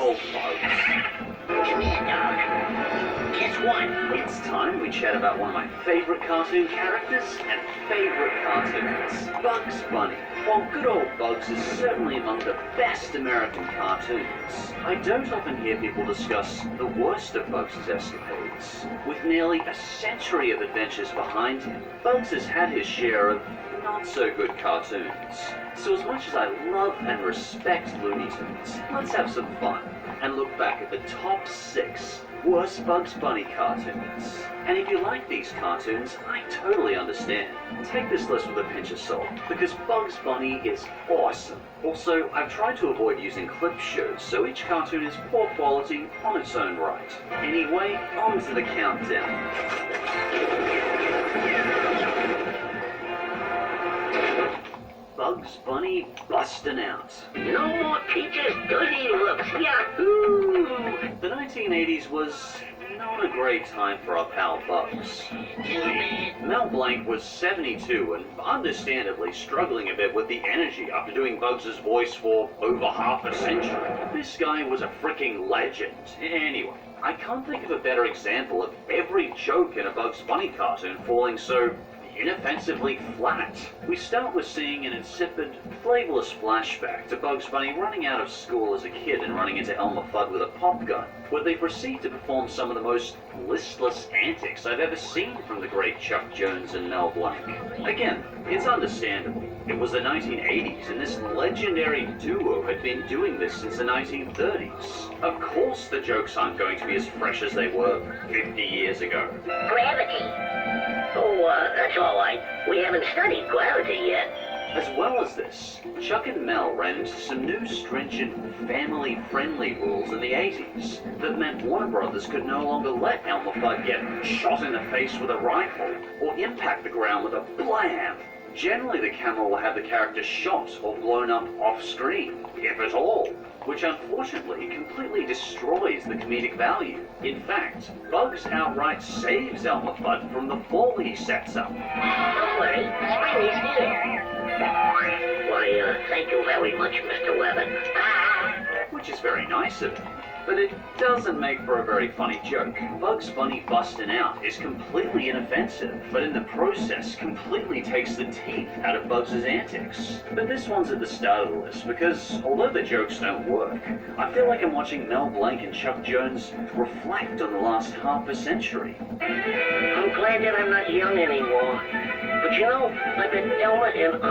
old folks. Come here, dog. Guess what? It's time we chat about one of my favorite cartoon characters and favorite cartoons, Bugs Bunny. While good old Bugs is certainly among the best American cartoons, I don't often hear people discuss the worst of Bugs' escapades. With nearly a century of adventures behind him, Bugs has had his share of not-so-good cartoons. So as much as I love and respect Looney Tunes, let's have some fun and look back at the top 6 worst Bugs Bunny cartoons. And if you like these cartoons, I totally understand. Take this list with a pinch of salt, because Bugs Bunny is awesome. Also, I've tried to avoid using clip shows, so each cartoon is poor quality on its own right. Anyway, on to the countdown. Bugs Bunny bustin' out. No more teachers' dirty looks. Yahoo! The 1980s was not a great time for our pal Bugs. Mel Blanc was 72 and understandably struggling a bit with the energy after doing Bugs' voice for over half a century. This guy was a freaking legend. Anyway, I can't think of a better example of every joke in a Bugs Bunny cartoon falling so inoffensively flat. We start with seeing an insipid, flavorless flashback to Bugs Bunny running out of school as a kid and running into Elmer Fudd with a pop gun, where they proceed to perform some of the most listless antics I've ever seen from the great Chuck Jones and Mel Blanc. Again, it's understandable. It was the 1980s, and this legendary duo had been doing this since the 1930s. Of course the jokes aren't going to be as fresh as they were 50 years ago. Gravity. Oh, that's all right. We haven't studied gravity yet. As well as this, Chuck and Mel ran into some new stringent, family-friendly rules in the 80s that meant Warner Brothers could no longer let Elmer Fudd get shot in the face with a rifle or impact the ground with a blam. Generally, the camera will have the character shot or blown up off-screen, if at all, which unfortunately completely destroys the comedic value. In fact, Bugs outright saves Elmer Fudd from the fall he sets up. Don't worry, spring is here. Why, thank you very much, Mr. Webbin. Which is very nice of him. But it doesn't make for a very funny joke. Bugs Bunny busting out is completely inoffensive, but in the process completely takes the teeth out of Bugs' antics. But this one's at the start of the list because, although the jokes don't work, I feel like I'm watching Mel Blanc and Chuck Jones reflect on the last half a century. I'm glad that I'm not young anymore. But you know, I bet Ella and